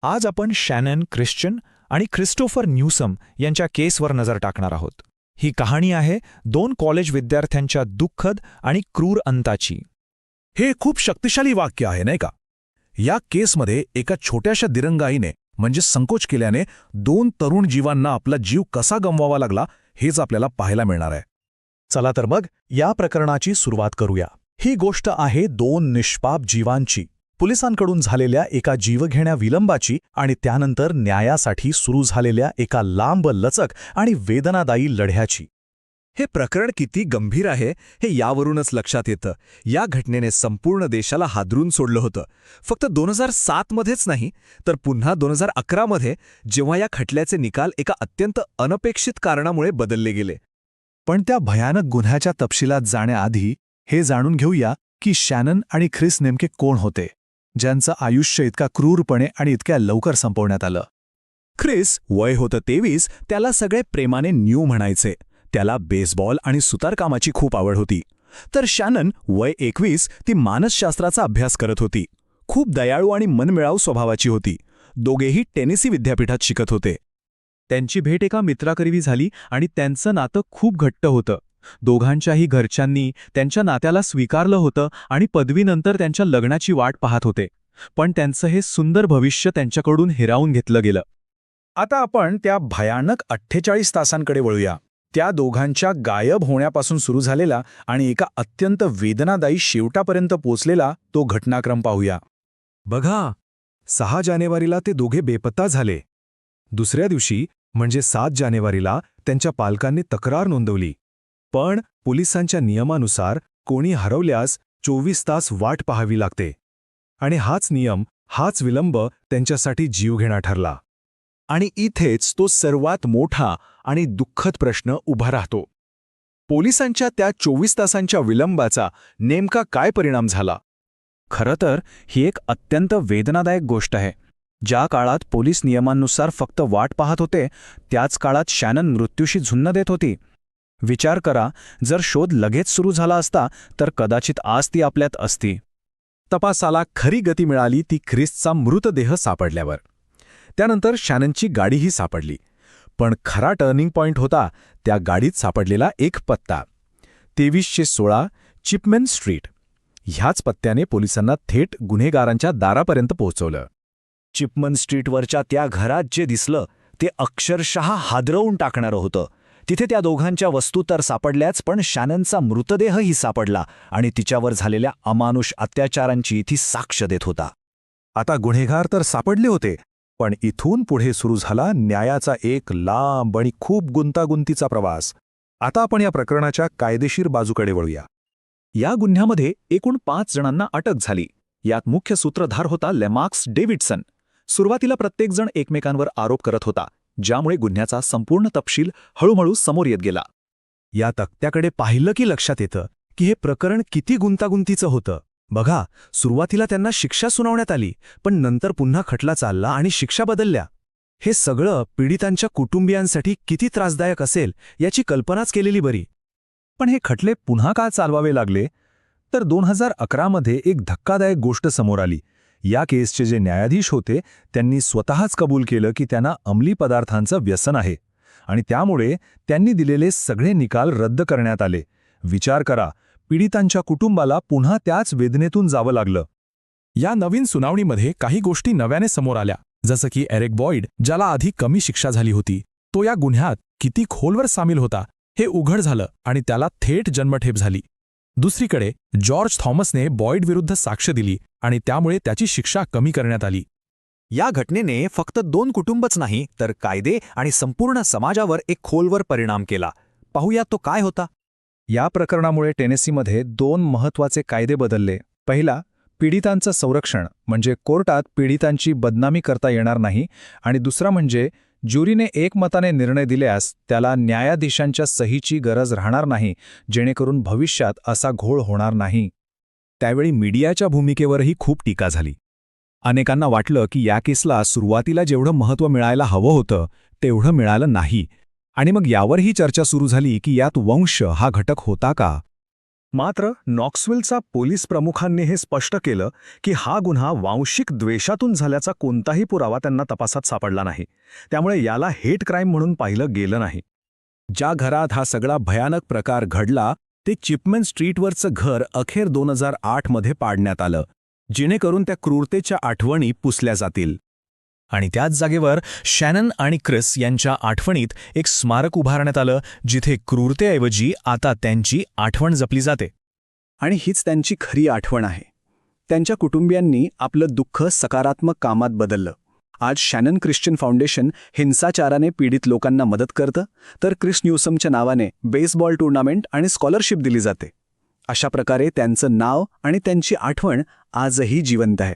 आज आपण Shannon Christian आणि ख्रिस्टोफर न्यूसम यांच्या केसवर नजर टाकणार आहोत. ही कहाणी आहे दोन कॉलेज विद्यार्थ्यांच्या दुःखद आणि क्रूर अंताची. हे खूप शक्तिशाली वाक्य आहे नाही का? या केसमध्ये एका छोट्याशा दिरंगाईने म्हणजे संकोच केल्याने दोन तरुण जीवांना आपला जीव कसा गमवावा लागला हेच आपल्याला पाहायला मिळणार आहे. चला तर मग या प्रकरणाची सुरुवात करूया. ही गोष्ट आहे दोन निष्पाप जीवांची, पोलिसांकडून झालेल्या एका जीवघेण्या विलंबाची आणि त्यानंतर न्यायासाठी सुरू झालेल्या एका लांब लचक आणि वेदनादायी लढ्याची. हे प्रकरण किती गंभीर आहे हे यावरूनच लक्षात येतं. या घटनेने संपूर्ण देशाला हादरून सोडलं होतं. फक्त 2007 मध्येच नाही तर पुन्हा 2011 मध्ये जेव्हा या खटल्याचे निकाल एका अत्यंत अनपेक्षित कारणामुळे बदलले गेले. पण त्या भयानक गुन्ह्याच्या तपशिलात जाण्याआधी हे जाणून घेऊया की शॅनन आणि ख्रिस नेमके कोण होते, ज्यांचं आयुष्य इतका क्रूरपणे आणि इतक्या लवकर संपवण्यात आलं. ख्रिस वय होतं 23, त्याला सगळे प्रेमाने न्यू म्हणायचे. त्याला बेसबॉल आणि सुतारकामाची खूप आवड होती. तर शॅनन वय 21, ती मानसशास्त्राचा अभ्यास करत होती. खूप दयाळू आणि मनमिळाऊ स्वभावाची होती. दोघेही टेनेसी विद्यापीठात शिकत होते. त्यांची भेट एका मित्राकरवी झाली आणि त्यांचं नातं खूप घट्ट होतं. दोघांच्याही घरच्यांनी त्यांच्या नात्याला स्वीकारलं होतं आणि पदवीनंतर त्यांच्या लग्नाची वाट पाहत होते. पण त्यांचं हे सुंदर भविष्य त्यांच्याकडून हिरावून घेतलं गेलं. आता आपण त्या भयानक 48 तासांकडे वळूया. त्या दोघांच्या गायब होण्यापासून सुरू झालेला आणि एका अत्यंत वेदनादायी शेवटापर्यंत पोचलेला तो घटनाक्रम पाहूया. बघा, 6 जानेवारीला ते दोघे बेपत्ता झाले. दुसऱ्या दिवशी म्हणजे 7 जानेवारीला त्यांच्या पालकांनी तक्रार नोंदवली. पण पोलिसांच्या नियमानुसार कोणी हरवल्यास 24 तास वाट पाहावी लागते. आणि हाच नियम, हाच विलंब त्यांच्यासाठी जीवघेणा ठरला. आणि इथेच तो सर्वात मोठा आणि दुःखद प्रश्न उभा राहतो. पोलिसांच्या त्या 24 तासांच्या विलंबाचा नेमका काय परिणाम झाला? खरं तर ही एक अत्यंत वेदनादायक गोष्ट आहे. ज्या काळात पोलीस नियमांनुसार फक्त वाट पाहत होते, त्याच काळात शॅनन मृत्यूशी झुंज देत होती. विचार करा, जर शोध लगेच सुरू झाला असता तर कदाचित आज ती आपल्यात असती. तपासाला खरी गती मिळाली ती ख्रिसचा मृतदेह सापडल्यावर. त्यानंतर शॅननची गाडीही सापडली. पण खरा टर्निंग पॉइंट होता त्या गाडीत सापडलेला एक पत्ता, 2316 चिपमन स्ट्रीट. ह्याच पत्त्याने पोलिसांना थेट गुन्हेगारांच्या दारापर्यंत पोहोचवलं. चिपमन स्ट्रीटवरच्या त्या घरात जे दिसलं ते अक्षरशः हादरवून टाकणारं होतं. तिथे त्या दोघांच्या वस्तू तर सापडल्याच, पण शॅननचा मृतदेहही सापडला आणि तिच्यावर झालेल्या अमानुष अत्याचारांची ती साक्ष देत होता. आता गुन्हेगार तर सापडले होते, पण इथून पुढे सुरू झाला न्यायाचा एक लांब आणि खूप गुंतागुंतीचा प्रवास. आता आपण या प्रकरणाच्या कायदेशीर बाजूकडे वळूया. या गुन्ह्यामध्ये एकूण 5 जणांना अटक झाली. यात मुख्य सूत्रधार होता लेमार्क्स डेव्हिडसन. सुरुवातीला प्रत्येकजण एकमेकांवर आरोप करत होता, ज्यामुळे गुन्ह्याचा संपूर्ण तपशील हळूहळू समोर येत गेला. या तक्त्याकडे पाहिलं की लक्षात येतं की हे प्रकरण किती गुंतागुंतीचं होतं. बघा, सुरुवातीला त्यांना शिक्षा सुनावण्यात आली, पण नंतर पुन्हा खटला चालला आणि शिक्षा बदलल्या. हे सगळं पीडितांच्या कुटुंबियांसाठी किती त्रासदायक असेल याची कल्पनाच केलेली बरी. पण हे खटले पुन्हा का चालवावे लागले? तर 2011 मध्ये एक धक्कादायक गोष्ट समोर आली. या केसचे जे न्यायाधीश होते त्यांनी स्वतःच कबूल केलं की त्यांना अंमली पदार्थांचं व्यसन आहे आणि त्यामुळे त्यांनी दिलेले सगळे निकाल रद्द करण्यात आले. विचार करा, पीडितांच्या कुटुंबाला पुन्हा त्याच वेदनेतून जावं लागलं. या नवीन सुनावणीमध्ये काही गोष्टी नव्याने समोर आल्या, जसं की एरिक बॉईड, ज्याला आधी कमी शिक्षा झाली होती, तो या गुन्ह्यात किती खोलवर सामील होता हे उघड झालं आणि त्याला थेट जन्मठेप झाली. दुसरीकडे जॉर्ज थॉमसने बॉईड विरुद्ध साक्ष दिली आणि त्यामुळे त्याची शिक्षा कमी करण्यात आली. या घटनेने फक्त 2 कुटुंबच नाही तर कायदे आणि संपूर्ण समाजावर एक खोलवर परिणाम केला. पाहूया तो काय होता. या प्रकरणामुळे टेनेसीमध्ये 2 महत्त्वाचे कायदे बदलले. पहिला, पीडितांचं संरक्षण, म्हणजे कोर्टात पीडितांची बदनामी करता येणार नाही. आणि दुसरा म्हणजे ज्युरीने एकमताने निर्णय दिल्यास त्याला न्यायाधीशांच्या सहीची गरज राहणार नाही, जेणेकरून भविष्यात असा घोळ होणार नाही. त्यावेळी मीडियाच्या भूमिकेवरही खूप टीका झाली. अनेकांना वाटलं की या केसला सुरुवातीला जेवढं महत्त्व मिळायला हवं होतं तेवढं मिळालं नाही. आणि मग यावरही चर्चा सुरू झाली की यात वंश हा घटक होता का. मात्र नॉक्सविलचा पोलीस प्रमुखांनी हे स्पष्ट केलं की हा गुन्हा वांशिक द्वेषातून झाल्याचा कोणताही पुरावा त्यांना तपासात सापडला नाही. त्यामुळे याला हेट क्राईम म्हणून पाहिलं गेलं नाही. ज्या घरात हा सगळा भयानक प्रकार घडला ते चिपमॅन स्ट्रीटवरचं घर अखेर 2008 मध्ये पाडण्यात आलं, जेणेकरून त्या क्रूरतेच्या आठवणी पुसल्या जातील. आणि त्याच जागेवर शॅनन आणि क्रिस यांच्या आठवणीत एक स्मारक उभारण्यात आलं, जिथे क्रूरतेऐवजी आता त्यांची आठवण जपली जाते. आणि हीच त्यांची खरी आठवण आहे. त्यांच्या कुटुंबियांनी आपलं दुःख सकारात्मक कामात बदललं. आज शॅनन ख्रिश्चन फाउंडेशन हिंसाचाराने पीडित लोकांना मदत करतं, तर क्रिस न्यूसमच्या नावाने बेसबॉल टुर्नामेंट आणि स्कॉलरशिप दिली जाते. अशा प्रकारे त्यांचं नाव आणि त्यांची आठवण आजही जिवंत आहे.